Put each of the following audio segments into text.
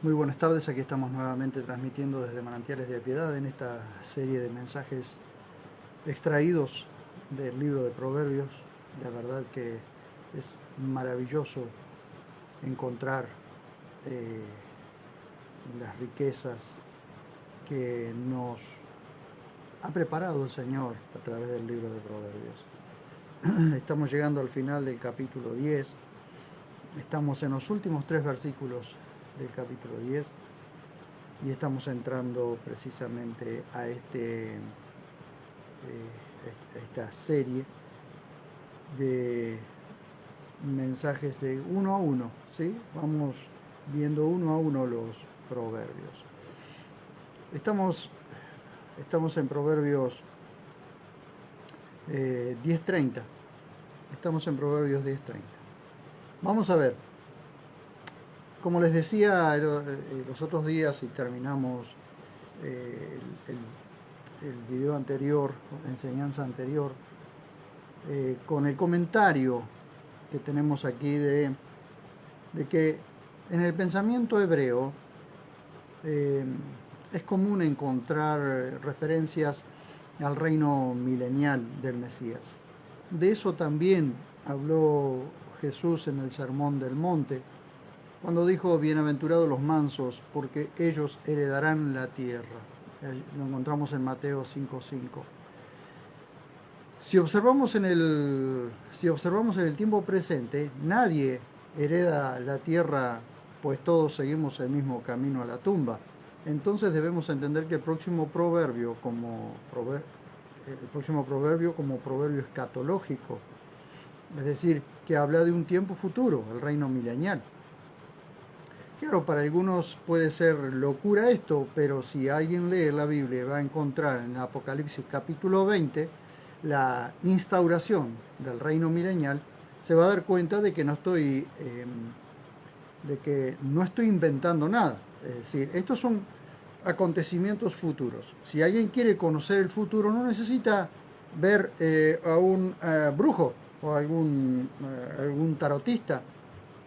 Muy buenas tardes, aquí estamos nuevamente transmitiendo desde Manantiales de Piedad en esta serie de mensajes extraídos del libro de Proverbios. La verdad que es maravilloso encontrar eh, las riquezas que nos ha preparado el Señor a través del libro de Proverbios. Estamos llegando al final del capítulo 10, estamos en los últimos 3 versículos del capítulo 10 y estamos entrando precisamente a esta serie de mensajes de uno a uno, ¿sí? Vamos viendo uno a uno los proverbios. Estamos en Proverbios 10:30. Estamos en Proverbios 10:30. Vamos a ver. Como les decía los otros días y terminamos el video anterior, la enseñanza anterior, con el comentario que tenemos aquí de que en el pensamiento hebreo es común encontrar referencias al reino milenial del Mesías. De eso también habló Jesús en el Sermón del Monte, cuando dijo: bienaventurados los mansos, porque ellos heredarán la tierra. Lo encontramos en Mateo 5:5. Si observamos en el tiempo presente, nadie hereda la tierra, pues todos seguimos el mismo camino a la tumba. Entonces debemos entender que el próximo proverbio como proverbio escatológico, es decir, que habla de un tiempo futuro, el reino milenial. Claro, para algunos puede ser locura esto, pero si alguien lee la Biblia va a encontrar en Apocalipsis capítulo 20 la instauración del reino milenial, se va a dar cuenta de que no estoy inventando nada. Es decir, estos son acontecimientos futuros. Si alguien quiere conocer el futuro, no necesita ver a un brujo o algún tarotista.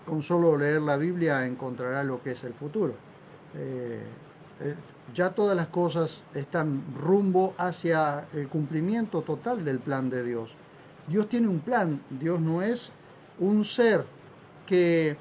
Con solo leer la Biblia encontrará lo que es el futuro. Ya todas las cosas están rumbo hacia el cumplimiento total del plan de Dios. Dios tiene un plan. Dios no es un ser que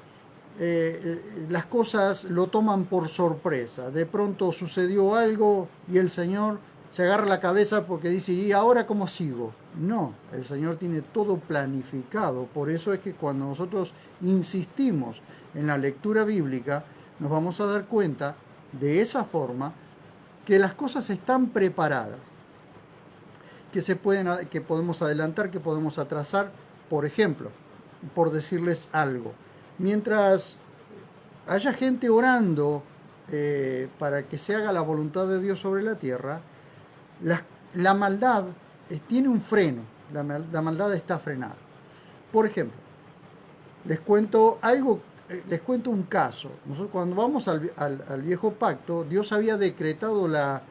las cosas lo toman por sorpresa. De pronto sucedió algo y el Señor se agarra la cabeza porque dice: ¿y ahora cómo sigo? No, el Señor tiene todo planificado. Por eso es que cuando nosotros insistimos en la lectura bíblica, nos vamos a dar cuenta de esa forma que las cosas están preparadas, que podemos adelantar, que podemos atrasar. Por ejemplo, por decirles algo, mientras haya gente orando para que se haga la voluntad de Dios sobre la tierra, la maldad tiene un freno, la maldad está frenada. Por ejemplo, les cuento un caso. Nosotros, cuando vamos al viejo pacto, Dios había decretado la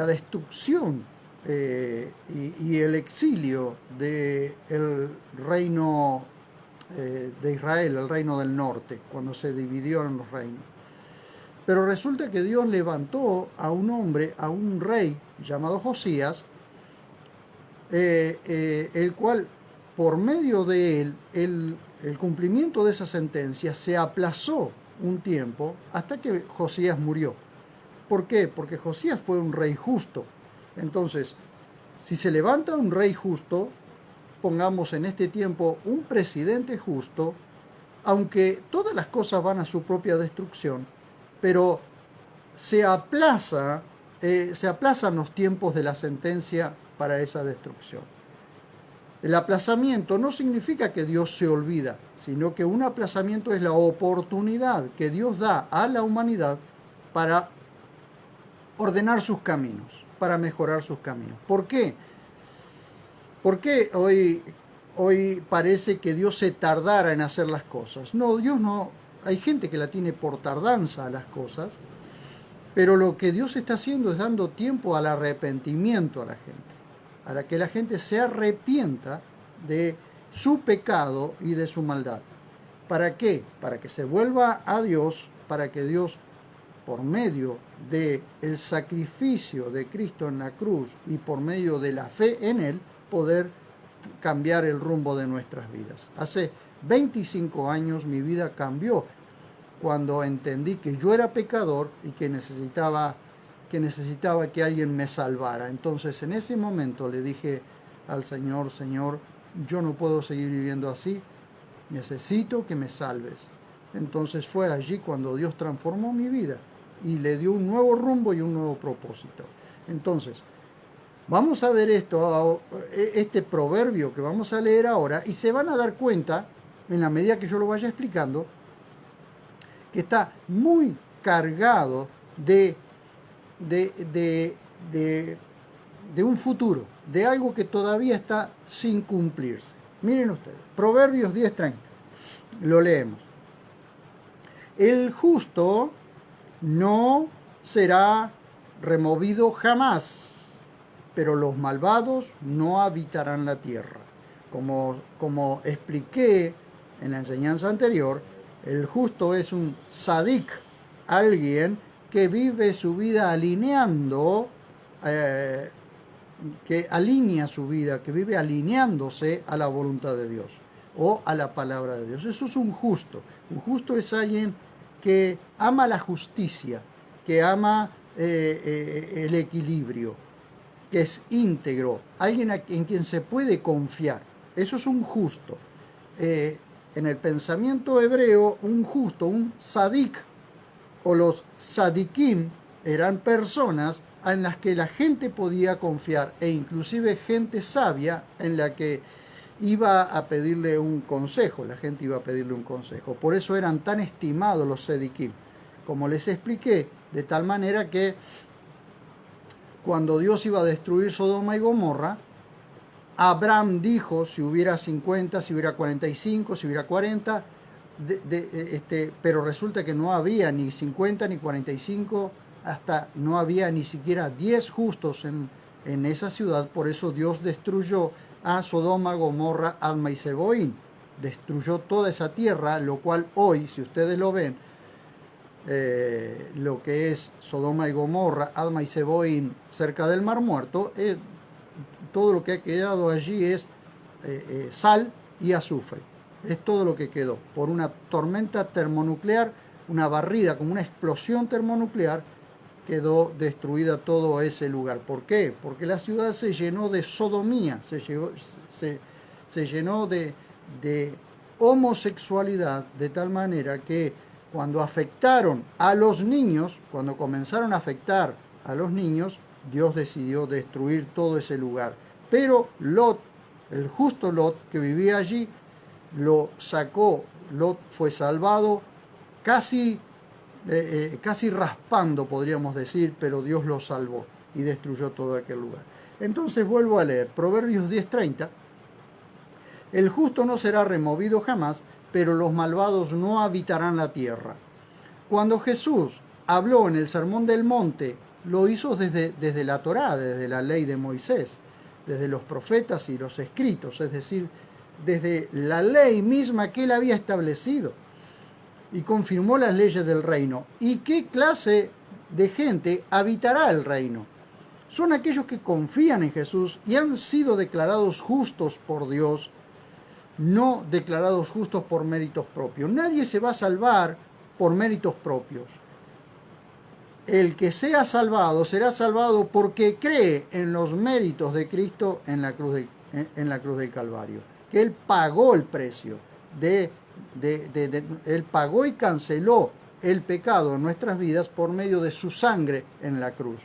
destrucción y el exilio del reino de Israel, el reino del norte, cuando se dividió en los reinos. Pero resulta que Dios levantó a un hombre, a un rey llamado Josías, el cual, por medio de él, el cumplimiento de esa sentencia se aplazó un tiempo hasta que Josías murió. ¿Por qué? Porque Josías fue un rey justo. Entonces, si se levanta un rey justo, pongamos en este tiempo un presidente justo, aunque todas las cosas van a su propia destrucción, pero se aplazan los tiempos de la sentencia para esa destrucción. El aplazamiento no significa que Dios se olvida, sino que un aplazamiento es la oportunidad que Dios da a la humanidad para ordenar sus caminos, para mejorar sus caminos. ¿Por qué? ¿Por qué hoy parece que Dios se tardara en hacer las cosas? No, Dios no. Hay gente que la tiene por tardanza a las cosas, pero lo que Dios está haciendo es dando tiempo al arrepentimiento a la gente, para que la gente se arrepienta de su pecado y de su maldad. ¿Para qué? Para que se vuelva a Dios, para que Dios, por medio del sacrificio de Cristo en la cruz y por medio de la fe en Él, poder cambiar el rumbo de nuestras vidas. Hace 25 años mi vida cambió cuando entendí que yo era pecador y que necesitaba que alguien me salvara. Entonces en ese momento le dije al Señor: Señor, yo no puedo seguir viviendo así, necesito que me salves. Entonces fue allí cuando Dios transformó mi vida y le dio un nuevo rumbo y un nuevo propósito. Entonces, vamos a ver este proverbio que vamos a leer ahora, y se van a dar cuenta, en la medida que yo lo vaya explicando, que está muy cargado de un futuro, de algo que todavía está sin cumplirse. Miren ustedes, Proverbios 10:30, lo leemos. El justo no será removido jamás, pero los malvados no habitarán la tierra. Como expliqué en la enseñanza anterior, el justo es un sadik, alguien que vive su vida alineando, que alinea su vida, que vive alineándose a la voluntad de Dios o a la palabra de Dios. Eso es un justo. Un justo es alguien que ama la justicia, que ama el equilibrio, que es íntegro, alguien en quien se puede confiar. Eso es un justo. En el pensamiento hebreo, un justo, un sadik, o los sadikim, eran personas en las que la gente podía confiar, e inclusive gente sabia en la que iba a pedirle un consejo, la gente iba a pedirle un consejo. Por eso eran tan estimados los sadikim, como les expliqué, de tal manera que cuando Dios iba a destruir Sodoma y Gomorra, Abraham dijo: si hubiera 50, si hubiera 45, si hubiera 40, pero resulta que no había ni 50 ni 45, hasta no había ni siquiera 10 justos en esa ciudad. Por eso Dios destruyó a Sodoma, Gomorra, Adma y Zeboín. Destruyó toda esa tierra, lo cual hoy, si ustedes lo ven, lo que es Sodoma y Gomorra, Adma y Zeboín, cerca del Mar Muerto, todo lo que ha quedado allí es sal y azufre. Es todo lo que quedó. Por una tormenta termonuclear, una barrida, como una explosión termonuclear, quedó destruida todo ese lugar. ¿Por qué? Porque la ciudad se llenó de sodomía, se llenó de homosexualidad, de tal manera que cuando afectaron a los niños, cuando comenzaron a afectar a los niños, Dios decidió destruir todo ese lugar. Pero Lot, el justo Lot que vivía allí, lo sacó. Lot fue salvado casi raspando, podríamos decir, pero Dios lo salvó y destruyó todo aquel lugar. Entonces vuelvo a leer Proverbios 10:30. El justo no será removido jamás, pero los malvados no habitarán la tierra. Cuando Jesús habló en el Sermón del Monte, lo hizo desde la Torá, desde la ley de Moisés, desde los profetas y los escritos, es decir, desde la ley misma que él había establecido, y confirmó las leyes del reino. ¿Y qué clase de gente habitará el reino? Son aquellos que confían en Jesús y han sido declarados justos por Dios, no declarados justos por méritos propios. Nadie se va a salvar por méritos propios. El que sea salvado será salvado porque cree en los méritos de Cristo en la cruz del Calvario, que Él pagó el precio, Él pagó y canceló el pecado en nuestras vidas por medio de su sangre en la cruz.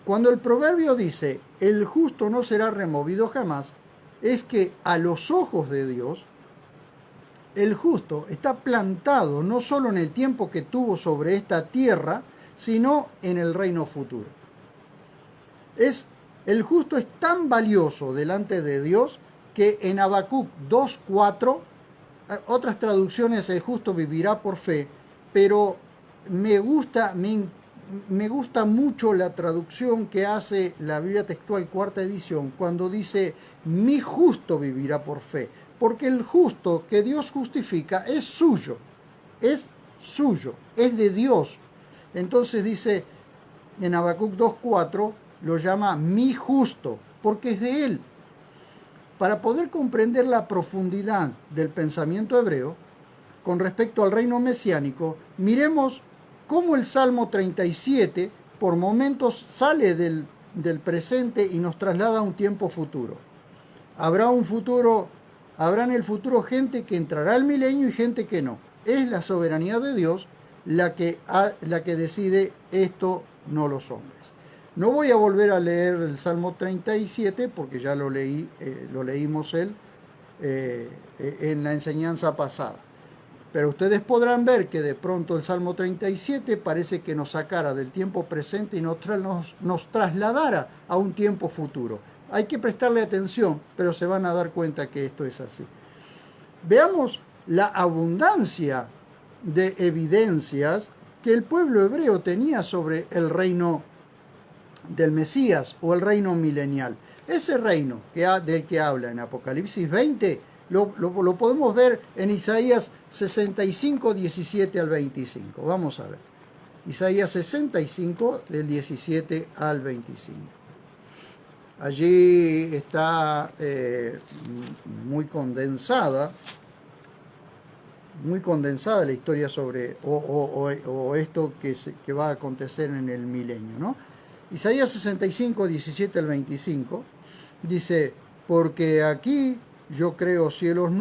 Cuando el proverbio dice, el justo no será removido jamás, es que a los ojos de Dios, el justo está plantado no solo en el tiempo que tuvo sobre esta tierra, sino en el reino futuro. El justo es tan valioso delante de Dios que en Habacuc 2:4, otras traducciones, el justo vivirá por fe, pero me gusta mucho la traducción que hace la Biblia Textual Cuarta Edición cuando dice, mi justo vivirá por fe, porque el justo que Dios justifica es suyo, es suyo, es de Dios. Entonces dice en Habacuc 2:4, lo llama mi justo, porque es de Él. Para poder comprender la profundidad del pensamiento hebreo con respecto al reino mesiánico, miremos cómo el Salmo 37 por momentos sale del presente y nos traslada a un tiempo futuro. Habrá en el futuro gente que entrará al milenio y gente que no. Es la soberanía de Dios la que decide esto, no los hombres. No voy a volver a leer el Salmo 37 porque ya lo leímos en la enseñanza pasada. Pero ustedes podrán ver que de pronto el Salmo 37 parece que nos sacara del tiempo presente y nos trasladara a un tiempo futuro. Hay que prestarle atención, pero se van a dar cuenta que esto es así. Veamos la abundancia de evidencias que el pueblo hebreo tenía sobre el reino del Mesías o el reino milenial. Ese reino del que habla en Apocalipsis 20 lo podemos ver en Isaías 65, 17 al 25. Vamos a ver. Isaías 65, del 17 al 25. Allí está muy condensada la historia sobre esto que va a acontecer en el milenio, ¿no? Isaías 65, 17 al 25 dice: porque aquí yo creo cielos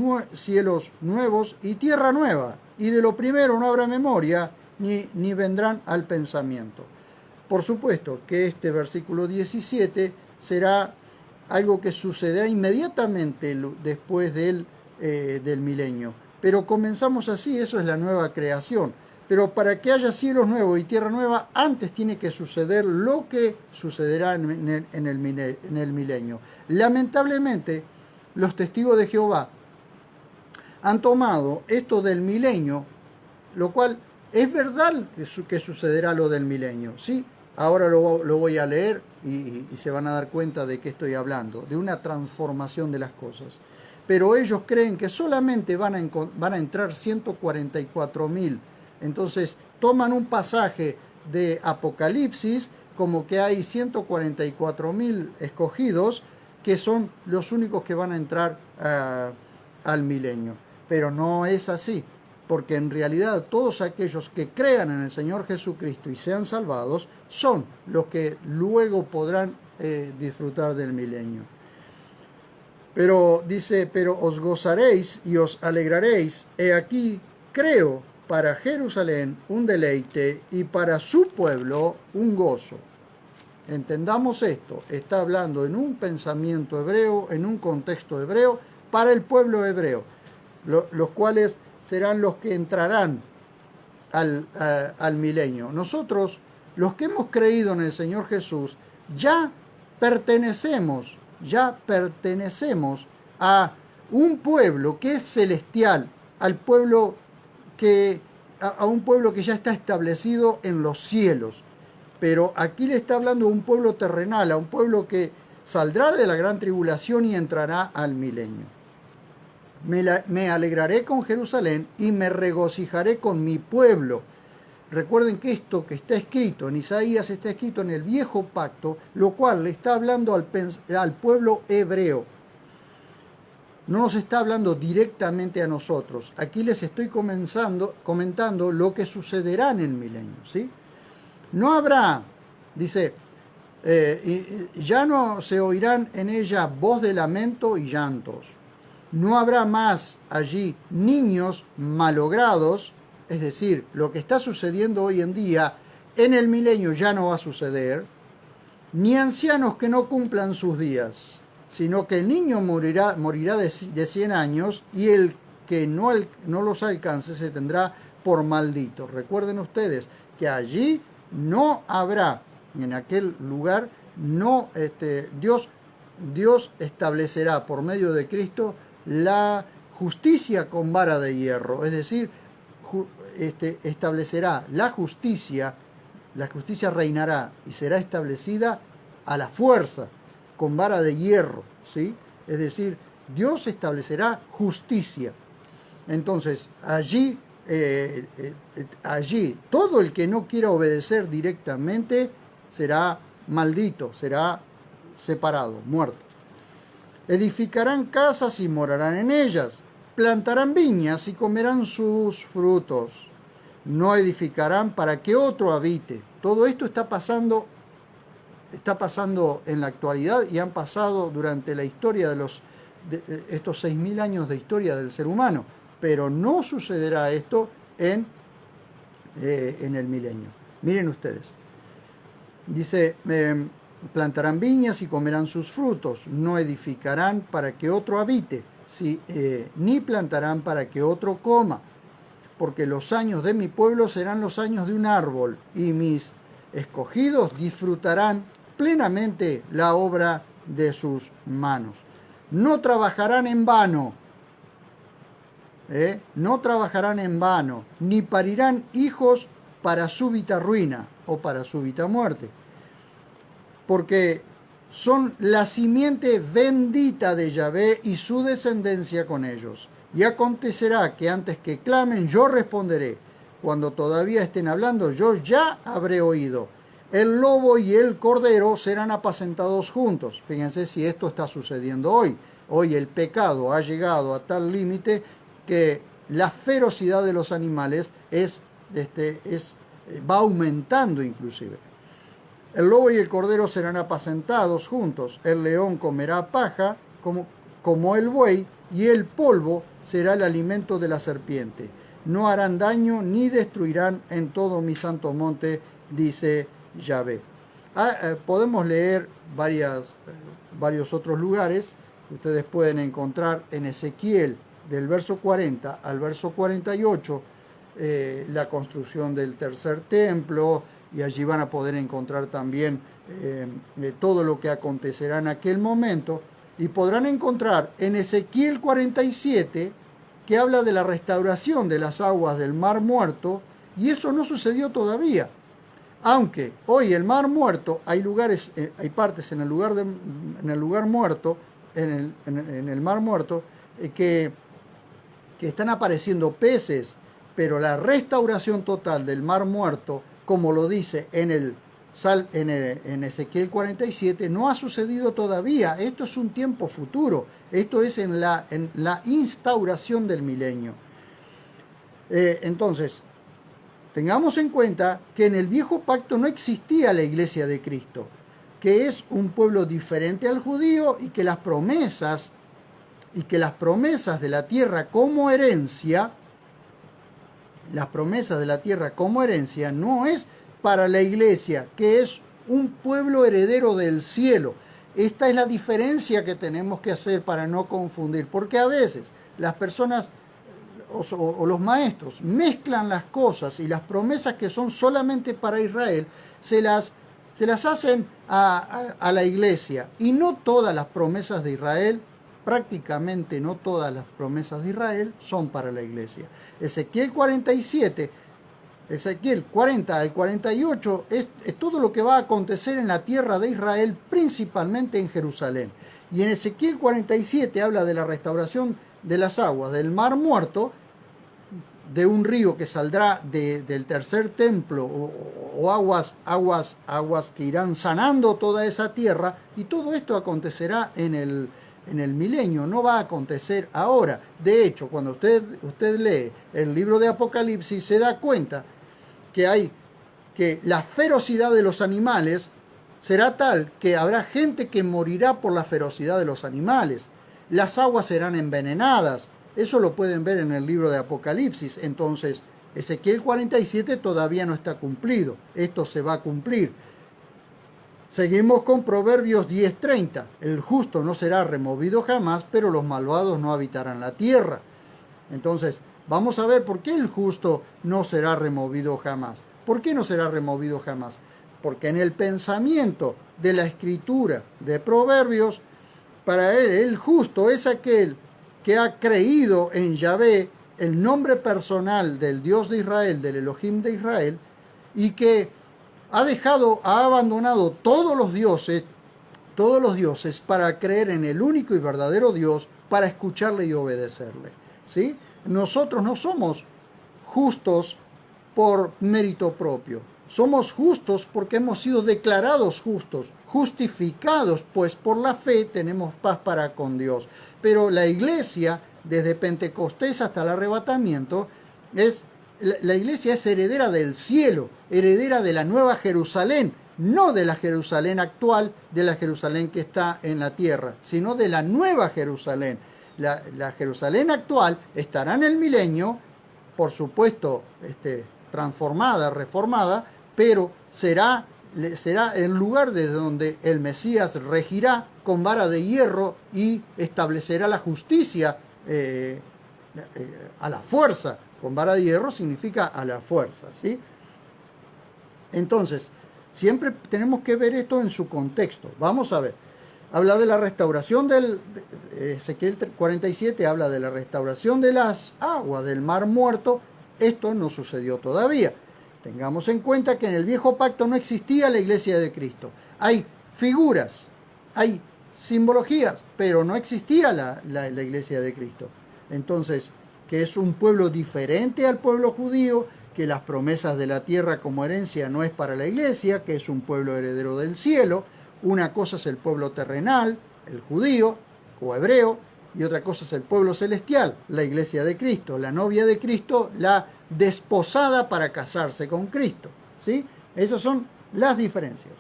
nuevos y tierra nueva, y de lo primero no habrá memoria, ni vendrán al pensamiento. Por supuesto que este versículo 17 será algo que sucederá inmediatamente después del milenio. Pero comenzamos así, eso es la nueva creación. Pero para que haya cielos nuevos y tierra nueva, antes tiene que suceder lo que sucederá en el milenio. Lamentablemente, los testigos de Jehová han tomado esto del milenio, lo cual es verdad que sucederá lo del milenio. Sí, ahora lo voy a leer y se van a dar cuenta de qué estoy hablando, de una transformación de las cosas. Pero ellos creen que solamente van a entrar 144.000. Entonces toman un pasaje de Apocalipsis como que hay 144.000 escogidos que son los únicos que van a entrar al milenio. Pero no es así, porque en realidad todos aquellos que crean en el Señor Jesucristo y sean salvados son los que luego podrán disfrutar del milenio. Pero dice: pero os gozaréis y os alegraréis, he aquí, creo para Jerusalén un deleite y para su pueblo un gozo. Entendamos esto, está hablando en un pensamiento hebreo, en un contexto hebreo, para el pueblo hebreo, los cuales serán los que entrarán al milenio. Nosotros, los que hemos creído en el Señor Jesús, ya pertenecemos a un pueblo que es celestial, a un pueblo que ya está establecido en los cielos. Pero aquí le está hablando a un pueblo terrenal, a un pueblo que saldrá de la gran tribulación y entrará al milenio. Me alegraré con Jerusalén y me regocijaré con mi pueblo. Recuerden que esto que está escrito en Isaías está escrito en el viejo pacto, lo cual le está hablando al pueblo hebreo. No nos está hablando directamente a nosotros. Aquí les estoy comentando lo que sucederá en el milenio, ¿sí? No habrá, dice, ya no se oirán en ella voz de lamento y llantos. No habrá más allí niños malogrados, es decir, lo que está sucediendo hoy en día, en el milenio ya no va a suceder, ni ancianos que no cumplan sus días, sino que el niño morirá de 100 años y el que no los alcance se tendrá por maldito. Recuerden ustedes que allí no habrá, en aquel lugar, Dios establecerá por medio de Cristo la justicia con vara de hierro, es decir, establecerá la justicia reinará y será establecida a la fuerza, con vara de hierro, ¿sí? Es decir, Dios establecerá justicia. Entonces, allí todo el que no quiera obedecer directamente será maldito, será separado, muerto. Edificarán casas y morarán en ellas, plantarán viñas y comerán sus frutos. No edificarán para que otro habite. Todo esto está pasando en la actualidad y han pasado durante la historia de estos 6.000 años de historia del ser humano. Pero no sucederá esto en el milenio. Miren ustedes. Dice, plantarán viñas y comerán sus frutos. No edificarán para que otro habite, ni plantarán para que otro coma. Porque los años de mi pueblo serán los años de un árbol, y mis escogidos disfrutarán plenamente la obra de sus manos. No trabajarán en vano. No trabajarán en vano, ni parirán hijos para súbita ruina o para súbita muerte, porque son la simiente bendita de Yahvé y su descendencia con ellos. Y acontecerá que antes que clamen, yo responderé. Cuando todavía estén hablando, yo ya habré oído. El lobo y el cordero serán apacentados juntos. Fíjense si esto está sucediendo hoy. Hoy el pecado ha llegado a tal límite que la ferocidad de los animales va aumentando inclusive. El lobo y el cordero serán apacentados juntos, el león comerá paja como el buey, y el polvo será el alimento de la serpiente. No harán daño ni destruirán en todo mi santo monte, dice Yahvé. Podemos leer varios otros lugares. Ustedes pueden encontrar en Ezequiel, del verso 40 al verso 48, la construcción del tercer templo, y allí van a poder encontrar también todo lo que acontecerá en aquel momento, y podrán encontrar en Ezequiel 47, que habla de la restauración de las aguas del Mar Muerto, y eso no sucedió todavía. Aunque hoy el Mar Muerto, hay partes en el lugar muerto, en el Mar Muerto, que están apareciendo peces, pero la restauración total del Mar Muerto, como lo dice en Ezequiel 47, no ha sucedido todavía. Esto es un tiempo futuro. Esto es en la instauración del milenio. Entonces, tengamos en cuenta que en el viejo pacto no existía la iglesia de Cristo, que es un pueblo diferente al judío, y que las promesas de la tierra como herencia, no es para la iglesia, que es un pueblo heredero del cielo. Esta es la diferencia que tenemos que hacer para no confundir, porque a veces las personas o los maestros mezclan las cosas, y las promesas que son solamente para Israel se las hacen a la iglesia, y no todas las promesas de Israel, prácticamente no todas las promesas de Israel son para la iglesia. Ezequiel 40 al 48 es todo lo que va a acontecer en la tierra de Israel, principalmente en Jerusalén. Y en Ezequiel 47 habla de la restauración de las aguas del Mar Muerto, de un río que saldrá del tercer templo, o aguas que irán sanando toda esa tierra, y todo esto acontecerá en el milenio, no va a acontecer ahora. De hecho, cuando usted lee el libro de Apocalipsis, se da cuenta que la ferocidad de los animales será tal que habrá gente que morirá por la ferocidad de los animales. Las aguas serán envenenadas. Eso lo pueden ver en el libro de Apocalipsis. Entonces, Ezequiel 47 todavía no está cumplido. Esto se va a cumplir. Seguimos con Proverbios 10:30. El justo no será removido jamás, pero los malvados no habitarán la tierra. Entonces, vamos a ver por qué el justo no será removido jamás. ¿Por qué no será removido jamás? Porque en el pensamiento de la escritura de Proverbios, para él el justo es aquel que ha creído en Yahvé, el nombre personal del Dios de Israel, del Elohim de Israel, y que ha abandonado todos los dioses para creer en el único y verdadero Dios, para escucharle y obedecerle, ¿sí? Nosotros no somos justos por mérito propio. Somos justos porque hemos sido declarados justos, justificados, pues por la fe tenemos paz para con Dios. Pero la iglesia, desde Pentecostés hasta el arrebatamiento, la iglesia es heredera del cielo, heredera de la nueva Jerusalén, no de la Jerusalén actual, de la Jerusalén que está en la tierra, sino de la nueva Jerusalén. La Jerusalén actual estará en el milenio, por supuesto, transformada, reformada, pero será el lugar desde donde el Mesías regirá con vara de hierro y establecerá la justicia a la fuerza. Con vara de hierro significa a la fuerza, ¿sí? Entonces, siempre tenemos que ver esto en su contexto. Vamos a ver. Habla de la restauración Ezequiel 47 habla de la restauración de las aguas del Mar Muerto. Esto no sucedió todavía. Tengamos en cuenta que en el viejo pacto no existía la iglesia de Cristo. Hay figuras, hay simbologías, pero no existía la iglesia de Cristo. Entonces, que es un pueblo diferente al pueblo judío, que las promesas de la tierra como herencia no es para la iglesia, que es un pueblo heredero del cielo. Una cosa es el pueblo terrenal, el judío o hebreo, y otra cosa es el pueblo celestial, la iglesia de Cristo, la novia de Cristo, la desposada para casarse con Cristo, ¿sí? Esas son las diferencias.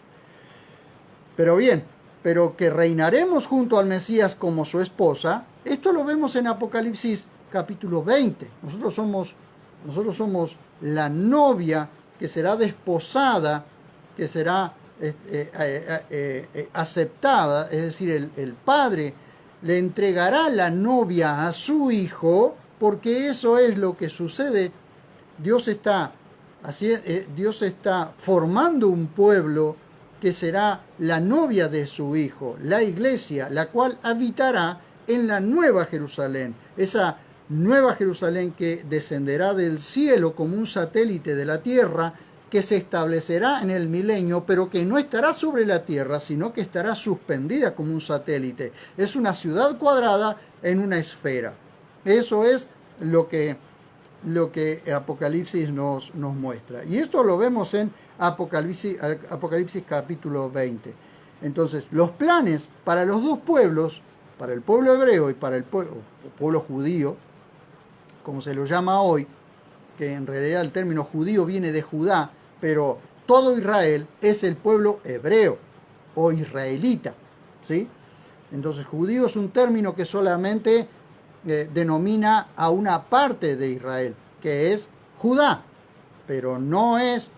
Pero bien, pero que reinaremos junto al Mesías como su esposa, esto lo vemos en Apocalipsis capítulo 20. Nosotros somos la novia que será desposada, que será aceptada, es decir, el padre le entregará la novia a su hijo, porque eso es lo que sucede. Dios está formando un pueblo que será la novia de su hijo, la iglesia, la cual habitará en la nueva Jerusalén, esa nueva Jerusalén que descenderá del cielo como un satélite de la tierra, que se establecerá en el milenio, pero que no estará sobre la tierra, sino que estará suspendida como un satélite. Es una ciudad cuadrada en una esfera. Eso es lo que Apocalipsis nos muestra. Y esto lo vemos en Apocalipsis capítulo 20. Entonces, los planes para los dos pueblos, para el pueblo hebreo y para el pueblo judío, como se lo llama hoy, que en realidad el término judío viene de Judá, pero todo Israel es el pueblo hebreo o israelita, ¿sí? Entonces, judío es un término que solamente denomina a una parte de Israel, que es Judá, pero no es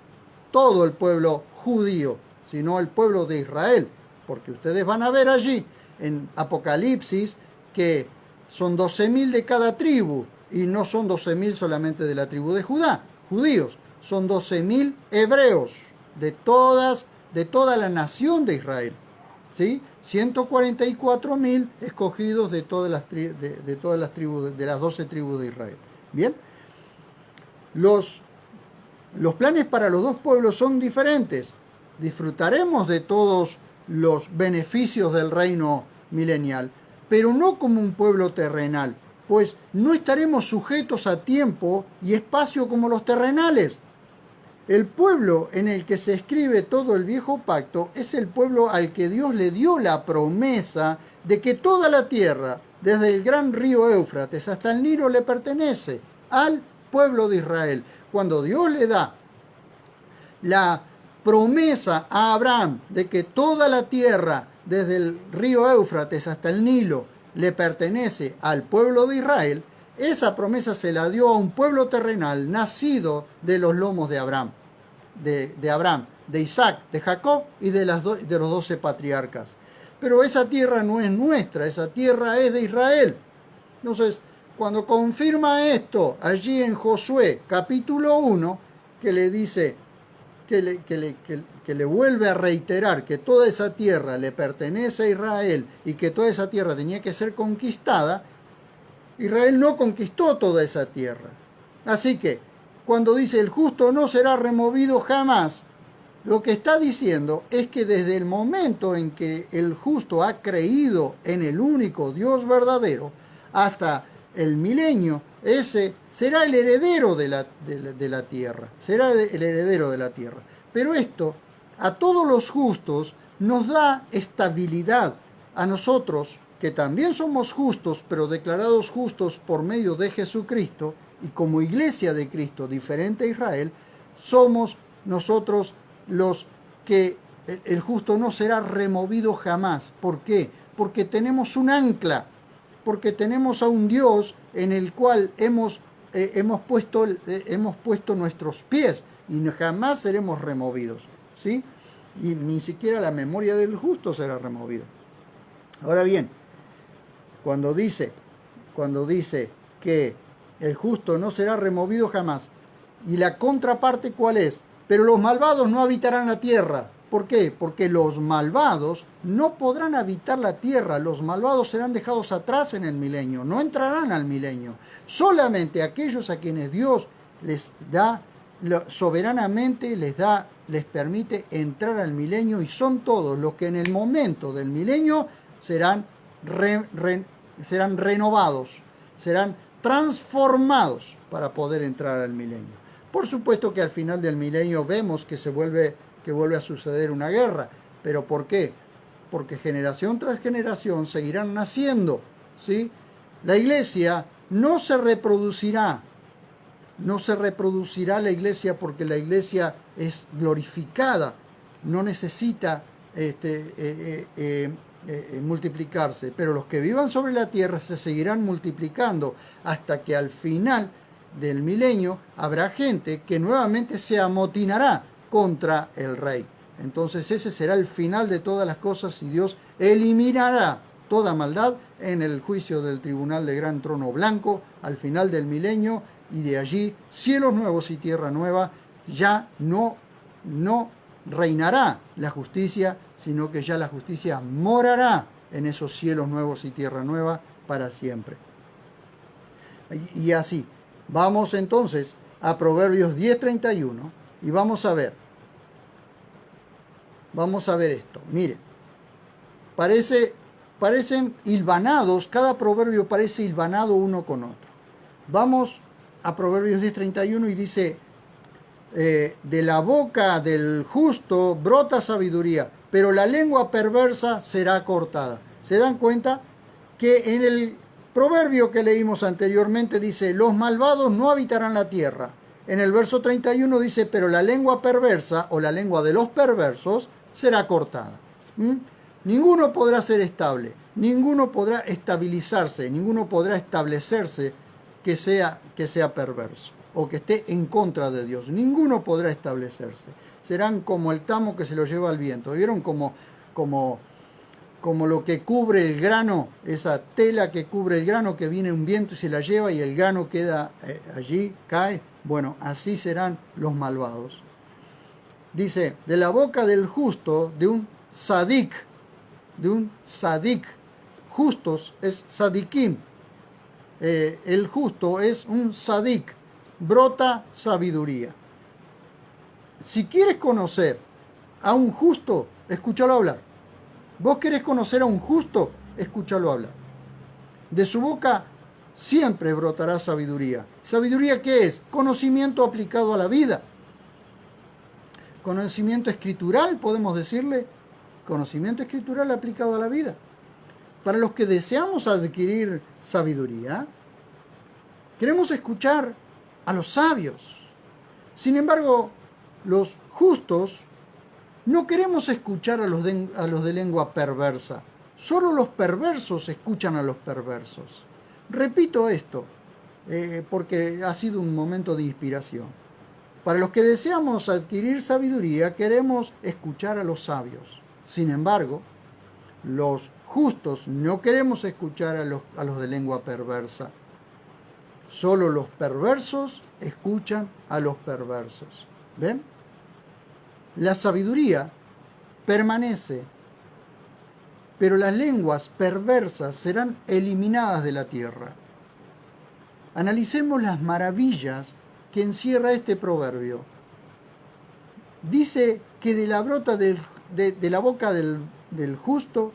todo el pueblo judío, sino el pueblo de Israel, porque ustedes van a ver allí en Apocalipsis que son 12.000 de cada tribu, y no son 12.000 solamente de la tribu de Judá, judíos, son 12.000 hebreos de toda la nación de Israel, ¿sí? 144.000 escogidos de todas las tribus, de las 12 tribus de Israel. Bien, los planes para los dos pueblos son diferentes. Disfrutaremos de todos los beneficios del reino milenial, pero no como un pueblo terrenal, pues no estaremos sujetos a tiempo y espacio como los terrenales. El pueblo en el que se escribe todo el viejo pacto es el pueblo al que Dios le dio la promesa de que toda la tierra, desde el gran río Éufrates hasta el Nilo, le pertenece al pueblo de Israel. Cuando Dios le da la promesa a Abraham de que toda la tierra, desde el río Éufrates hasta el Nilo, le pertenece al pueblo de Israel, esa promesa se la dio a un pueblo terrenal nacido de los lomos de Abraham, de Abraham, de Isaac, de Jacob y de los 12 patriarcas. Pero esa tierra no es nuestra, esa tierra es de Israel. Entonces, cuando confirma esto allí en Josué capítulo 1, que le dice, que le vuelve a reiterar que toda esa tierra le pertenece a Israel y que toda esa tierra tenía que ser conquistada, Israel no conquistó toda esa tierra. Así que, cuando dice el justo no será removido jamás, lo que está diciendo es que desde el momento en que el justo ha creído en el único Dios verdadero, hasta el milenio, ese será el heredero de la tierra, será el heredero de la tierra. Pero esto a todos los justos nos da estabilidad. A nosotros, que también somos justos, pero declarados justos por medio de Jesucristo, y como iglesia de Cristo, diferente a Israel, somos nosotros los que el justo no será removido jamás. ¿Por qué? Porque tenemos un ancla, porque tenemos a un Dios en el cual hemos puesto nuestros pies y jamás seremos removidos, ¿sí? Y ni siquiera la memoria del justo será removida. Ahora bien, cuando dice que el justo no será removido jamás, y la contraparte ¿cuál es? Pero los malvados no habitarán la tierra. ¿Por qué? Porque los malvados no podrán habitar la tierra. Los malvados serán dejados atrás en el milenio, no entrarán al milenio. Solamente aquellos a quienes Dios les da soberanamente, les permite entrar al milenio, y son todos los que en el momento del milenio serán renovados, serán transformados para poder entrar al milenio. Por supuesto que al final del milenio vemos que vuelve a suceder una guerra. ¿Pero por qué? Porque generación tras generación seguirán naciendo, ¿sí? La iglesia no se reproducirá la iglesia, porque la iglesia es glorificada, no necesita multiplicarse, pero los que vivan sobre la tierra se seguirán multiplicando hasta que al final del milenio habrá gente que nuevamente se amotinará contra el rey. Entonces ese será el final de todas las cosas, y Dios eliminará toda maldad en el juicio del tribunal de gran trono blanco al final del milenio, y de allí cielos nuevos y tierra nueva. Ya no reinará la justicia, sino que ya la justicia morará en esos cielos nuevos y tierra nueva para siempre. Y así, vamos entonces a Proverbios 10:31 y vamos a ver esto. Miren, parecen hilvanados, cada proverbio parece hilvanado uno con otro. Vamos a Proverbios 10:31 y dice: de la boca del justo brota sabiduría, pero la lengua perversa será cortada. ¿Se dan cuenta? Que en el proverbio que leímos anteriormente dice: los malvados no habitarán la tierra. En el verso 31 dice: pero la lengua perversa, o la lengua de los perversos, será cortada. Ninguno podrá ser estable, ninguno podrá estabilizarse, ninguno podrá establecerse que sea perverso o que esté en contra de Dios. Ninguno podrá establecerse. Serán como el tamo que se lo lleva el viento. ¿Vieron? Como lo que cubre el grano, esa tela que cubre el grano, que viene un viento y se la lleva y el grano queda allí, cae. Bueno, así serán los malvados. Dice: de la boca del justo, de un sadik, justos es sadikim, el justo es un sadik, brota sabiduría. Si quieres conocer a un justo, escúchalo hablar. ¿Vos querés conocer a un justo? Escúchalo hablar. De su boca siempre brotará sabiduría. ¿Sabiduría qué es? Conocimiento aplicado a la vida. Conocimiento escritural, podemos decirle. Conocimiento escritural aplicado a la vida. Para los que deseamos adquirir sabiduría, queremos escuchar a los sabios. Sin embargo, los justos no queremos escuchar a los de lengua perversa. Solo los perversos escuchan a los perversos. Repito esto, porque ha sido un momento de inspiración. Para los que deseamos adquirir sabiduría, queremos escuchar a los sabios. Sin embargo, los justos no queremos escuchar a los de lengua perversa. Solo los perversos escuchan a los perversos. ¿Ven? La sabiduría permanece, pero las lenguas perversas serán eliminadas de la tierra. Analicemos las maravillas que encierra este proverbio. Dice que de la boca del justo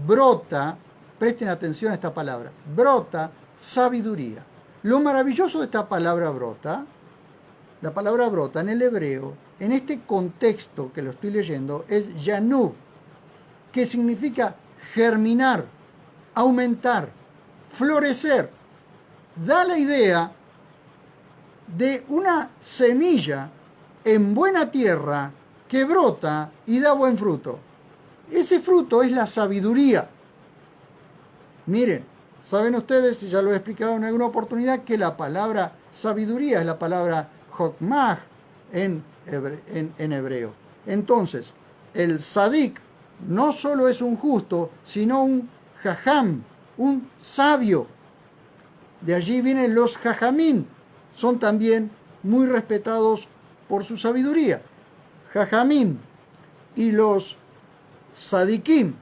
brota presten atención a esta palabra, brota sabiduría. Lo maravilloso de esta palabra brota, la palabra brota en el hebreo, en este contexto que lo estoy leyendo, es yanub, que significa germinar, aumentar, florecer. Da la idea de una semilla en buena tierra que brota y da buen fruto. Ese fruto es la sabiduría. Miren, saben ustedes, ya lo he explicado en alguna oportunidad, que la palabra sabiduría es la palabra chokmah en hebreo. Entonces, el sadik no solo es un justo, sino un jajam, un sabio. De allí vienen los jajamín, son también muy respetados por su sabiduría. Jajamín y los sadikim,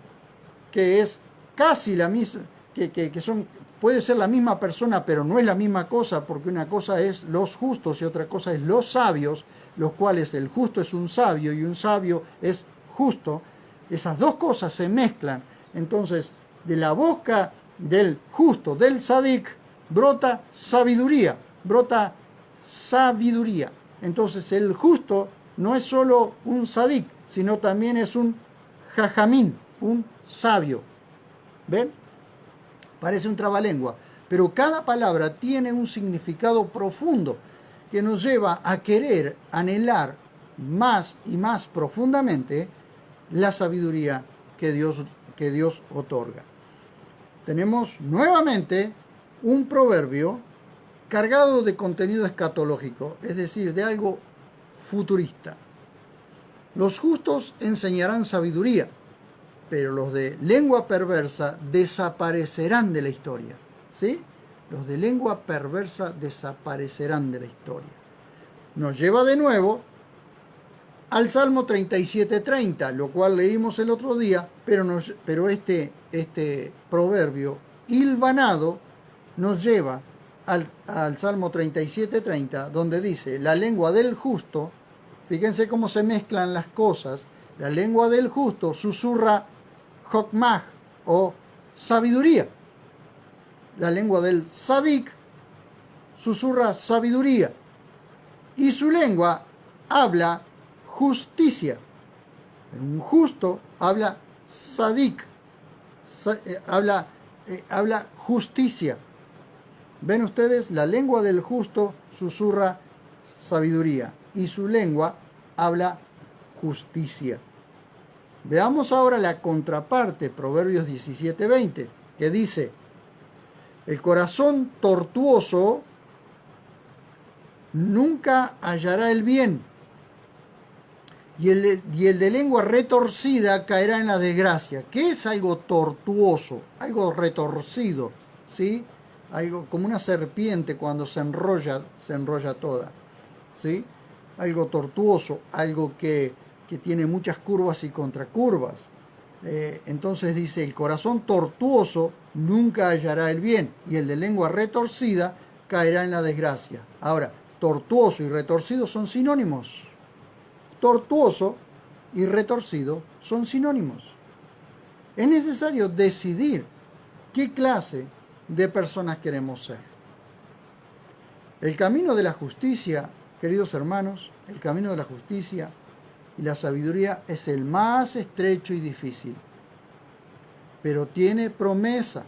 que es casi la misma, que son, puede ser la misma persona, pero no es la misma cosa, porque una cosa es los justos y otra cosa es los sabios, los cuales el justo es un sabio y un sabio es justo. Esas dos cosas se mezclan. Entonces, de la boca del justo, del sadik, brota sabiduría, brota sabiduría. Entonces, el justo no es solo un sadik, sino también es un jajamín, un sabio. ¿Ven? Parece un trabalengua, pero cada palabra tiene un significado profundo que nos lleva a querer anhelar más y más profundamente la sabiduría que Dios otorga. Tenemos nuevamente un proverbio cargado de contenido escatológico, es decir, de algo futurista. Los justos enseñarán sabiduría, pero los de lengua perversa desaparecerán de la historia. ¿Sí? Los de lengua perversa desaparecerán de la historia. Nos lleva de nuevo al Salmo 37:30, lo cual leímos el otro día, pero este proverbio hilvanado nos lleva al Salmo 37:30, donde dice, la lengua del justo, fíjense cómo se mezclan las cosas, la lengua del justo susurra chokmah o sabiduría. La lengua del sadik susurra sabiduría. Y su lengua habla justicia. Un justo habla sadik, habla justicia. Ven ustedes, la lengua del justo susurra sabiduría y su lengua habla justicia. Veamos ahora la contraparte, Proverbios 17:20, que dice, el corazón tortuoso nunca hallará el bien, y el de lengua retorcida caerá en la desgracia. ¿Qué es algo tortuoso? Algo retorcido, ¿sí? Algo como una serpiente cuando se enrolla toda, ¿sí? Algo tortuoso, algo que tiene muchas curvas y contracurvas. Entonces dice, el corazón tortuoso nunca hallará el bien, y el de lengua retorcida caerá en la desgracia. Ahora, tortuoso y retorcido son sinónimos. Tortuoso y retorcido son sinónimos. Es necesario decidir qué clase de personas queremos ser. El camino de la justicia, queridos hermanos, el camino de la justicia y la sabiduría es el más estrecho y difícil, pero tiene promesa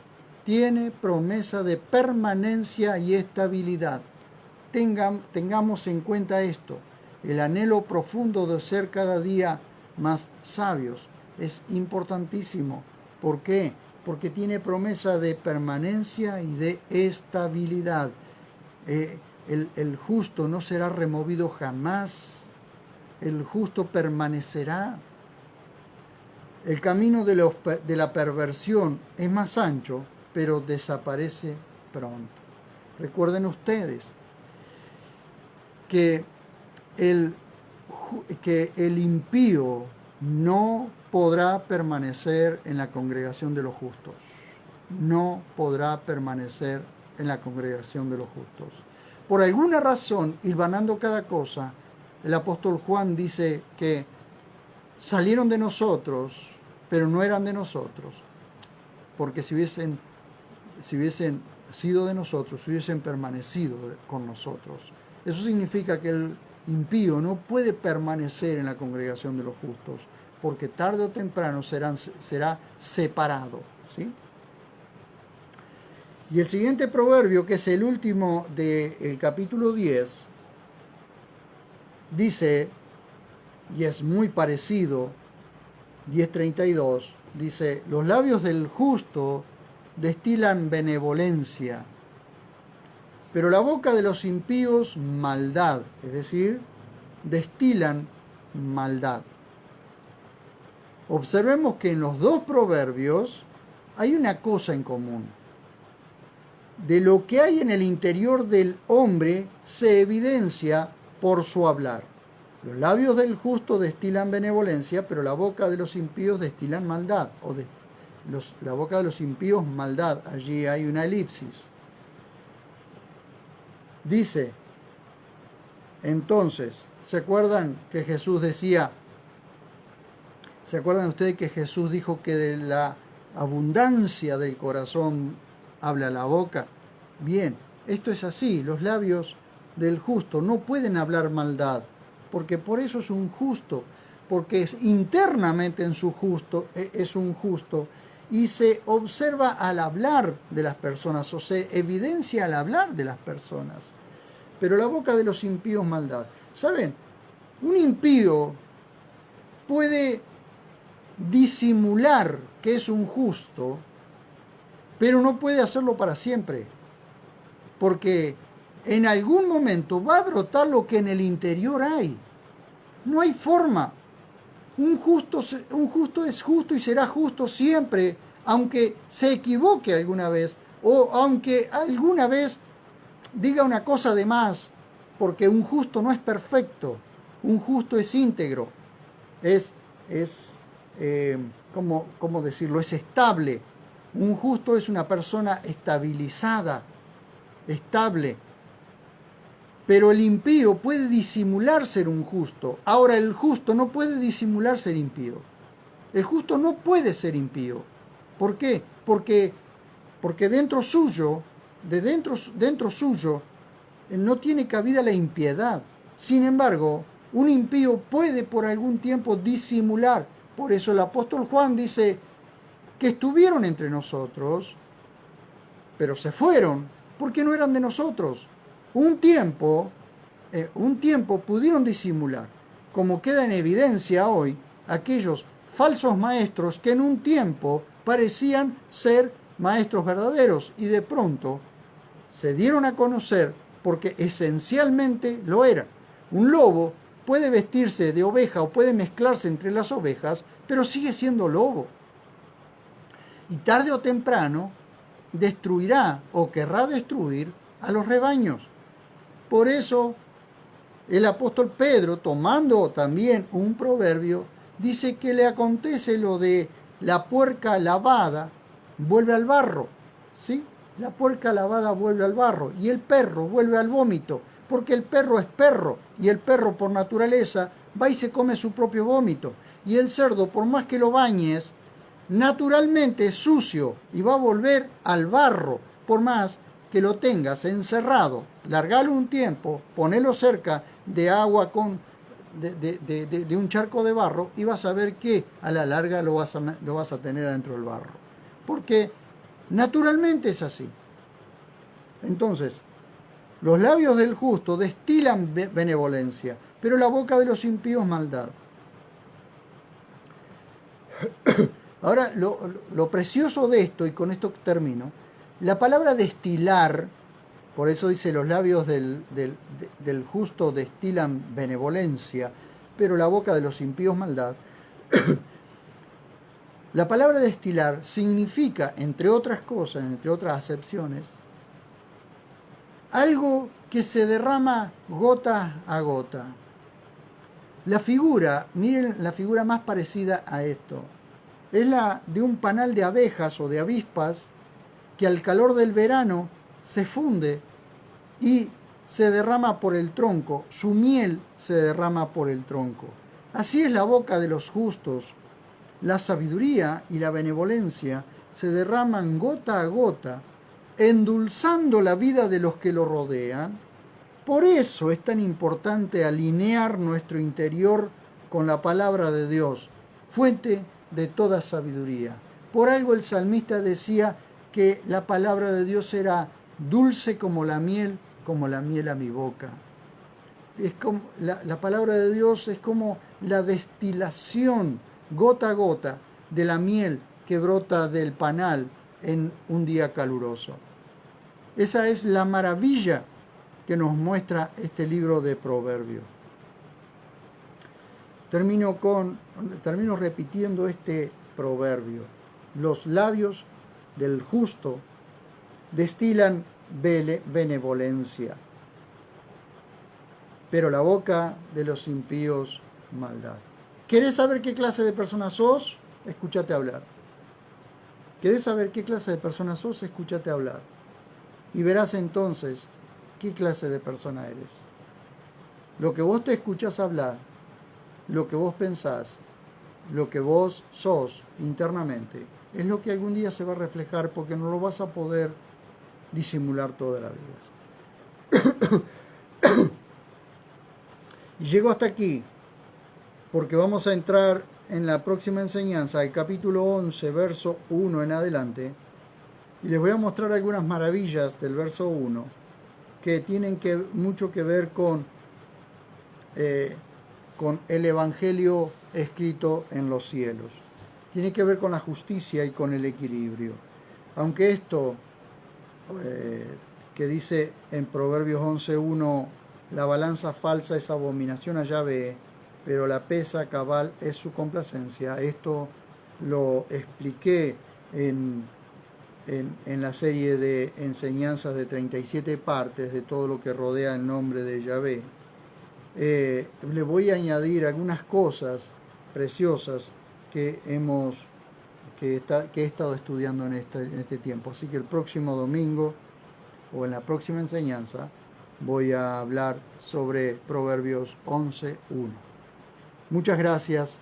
de permanencia y estabilidad. Tengamos en cuenta esto. El anhelo profundo de ser cada día más sabios es importantísimo. ¿Por qué? Porque tiene promesa de permanencia y de estabilidad. El justo no será removido jamás. El justo permanecerá. El camino de la perversión es más ancho, pero desaparece pronto. Recuerden ustedes que el impío no podrá permanecer en la congregación de los justos. No podrá permanecer en la congregación de los justos. Por alguna razón, hilvanando cada cosa, el apóstol Juan dice que salieron de nosotros, pero no eran de nosotros. porque si hubiesen sido de nosotros, hubiesen permanecido con nosotros. Eso significa que el impío no puede permanecer en la congregación de los justos, porque tarde o temprano será separado, ¿sí? Y el siguiente proverbio, que es el último del capítulo 10, dice, y es muy parecido, 10:32, dice: los labios del justo destilan benevolencia, pero la boca de los impíos maldad, es decir, destilan maldad. Observemos que en los dos proverbios hay una cosa en común. De lo que hay en el interior del hombre se evidencia por su hablar. Los labios del justo destilan benevolencia, pero la boca de los impíos destilan maldad. La boca de los impíos maldad. Allí hay una elipsis. Dice, entonces, ¿se acuerdan que Jesús decía? ¿Se acuerdan ustedes que Jesús dijo que de la abundancia del corazón habla la boca? Bien, esto es así. Los labios del justo no pueden hablar maldad, porque por eso es un justo, porque internamente es un justo, y se observa al hablar de las personas, o se evidencia al hablar de las personas. Pero la boca de los impíos maldad. ¿Saben? Un impío puede disimular que es un justo, pero no puede hacerlo para siempre, porque en algún momento va a brotar lo que en el interior hay. No hay forma. Un justo es justo y será justo siempre, aunque se equivoque alguna vez, o aunque alguna vez diga una cosa de más, porque un justo no es perfecto, un justo es íntegro, ¿cómo decirlo? Es estable. Un justo es una persona estabilizada, estable. Pero el impío puede disimular ser un justo. Ahora, el justo no puede disimular ser impío. El justo no puede ser impío. ¿Por qué? Porque dentro suyo no tiene cabida la impiedad. Sin embargo, un impío puede por algún tiempo disimular. Por eso el apóstol Juan dice que estuvieron entre nosotros, pero se fueron porque no eran de nosotros. Un tiempo pudieron disimular, como queda en evidencia hoy aquellos falsos maestros que en un tiempo parecían ser maestros verdaderos y de pronto se dieron a conocer porque esencialmente lo eran. Un lobo puede vestirse de oveja o puede mezclarse entre las ovejas, pero sigue siendo lobo. Y tarde o temprano destruirá o querrá destruir a los rebaños. Por eso el apóstol Pedro, tomando también un proverbio, dice que le acontece lo de la puerca lavada vuelve al barro, ¿sí? La puerca lavada vuelve al barro y el perro vuelve al vómito, porque el perro es perro y el perro por naturaleza va y se come su propio vómito. Y el cerdo, por más que lo bañes, naturalmente es sucio y va a volver al barro, por más que lo tengas encerrado. Largalo un tiempo, ponelo cerca de agua de un charco de barro y vas a ver que a la larga lo vas a tener adentro del barro. Porque naturalmente es así. Entonces, los labios del justo destilan benevolencia, pero la boca de los impíos maldad. Ahora, lo precioso de esto, y con esto termino, la palabra destilar, por eso dice los labios del justo destilan benevolencia, pero la boca de los impíos maldad. La palabra destilar significa, entre otras cosas, entre otras acepciones, algo que se derrama gota a gota. La figura, miren la figura más parecida a esto, es la de un panal de abejas o de avispas que al calor del verano se funde y se derrama por el tronco, su miel se derrama por el tronco. Así es la boca de los justos. La sabiduría y la benevolencia se derraman gota a gota, endulzando la vida de los que lo rodean. Por eso es tan importante alinear nuestro interior con la palabra de Dios, fuente de toda sabiduría. Por algo el salmista decía que la palabra de Dios era dulce como la miel a mi boca. Es como, la palabra de Dios es como la destilación gota a gota de la miel que brota del panal en un día caluroso. Esa es la maravilla que nos muestra este libro de Proverbios. Termino repitiendo este proverbio. Los labios del justo destilan benevolencia, pero la boca de los impíos maldad. ¿Querés saber qué clase de persona sos? Escúchate hablar. ¿Querés saber qué clase de persona sos? Escúchate hablar. Y verás entonces qué clase de persona eres. Lo que vos te escuchás hablar, lo que vos pensás, lo que vos sos internamente, es lo que algún día se va a reflejar, porque no lo vas a poder disimular toda la vida. Y llego hasta aquí porque vamos a entrar en la próxima enseñanza, el capítulo 11, verso 1 en adelante, y les voy a mostrar algunas maravillas del verso 1 que tienen mucho que ver con el Evangelio escrito en los cielos. Tiene que ver con la justicia y con el equilibrio. Aunque esto que dice en Proverbios 11.1, la balanza falsa es abominación a Yahvé, pero la pesa cabal es su complacencia. Esto lo expliqué en la serie de enseñanzas de 37 partes de todo lo que rodea el nombre de Yahvé. Le voy a añadir algunas cosas preciosas que he estado estudiando en este tiempo. Así que el próximo domingo o en la próxima enseñanza voy a hablar sobre Proverbios 11.1. Muchas gracias.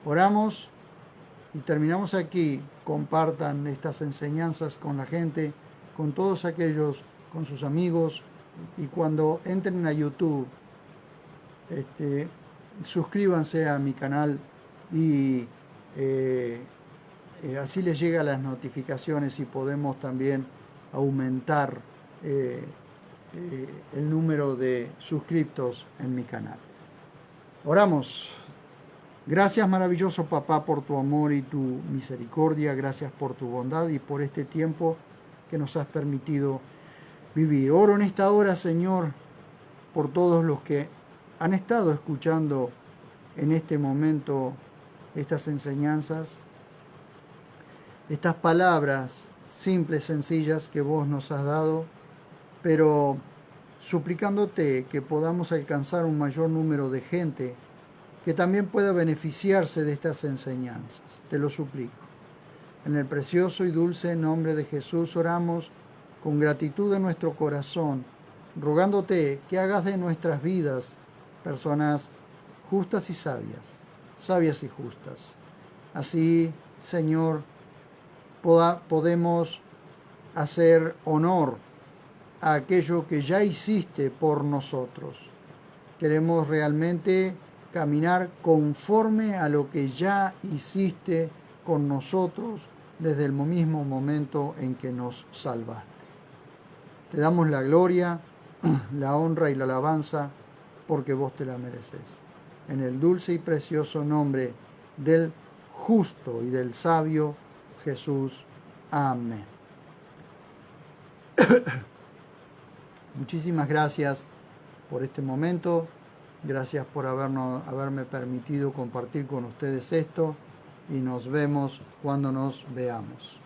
Oramos y terminamos aquí. Compartan estas enseñanzas con la gente, con todos aquellos, con sus amigos, y cuando entren a YouTube, suscríbanse a mi canal y así les llegan las notificaciones y podemos también aumentar el número de suscriptos en mi canal. Oramos. Gracias, maravilloso Papá, por tu amor y tu misericordia. Gracias por tu bondad y por este tiempo que nos has permitido vivir. Oro en esta hora, Señor, por todos los que han estado escuchando en este momento estas enseñanzas, estas palabras simples, sencillas que vos nos has dado, pero suplicándote que podamos alcanzar un mayor número de gente que también pueda beneficiarse de estas enseñanzas. Te lo suplico. En el precioso y dulce nombre de Jesús oramos con gratitud en nuestro corazón, rogándote que hagas de nuestras vidas personas justas y sabias, sabias y justas. Así, Señor, podemos hacer honor a aquello que ya hiciste por nosotros. Queremos realmente caminar conforme a lo que ya hiciste con nosotros desde el mismo momento en que nos salvaste. Te damos la gloria, la honra y la alabanza, porque vos te la mereces. En el dulce y precioso nombre del justo y del sabio Jesús. Amén. Muchísimas gracias por este momento. Gracias por haberme permitido compartir con ustedes esto, y nos vemos cuando nos veamos.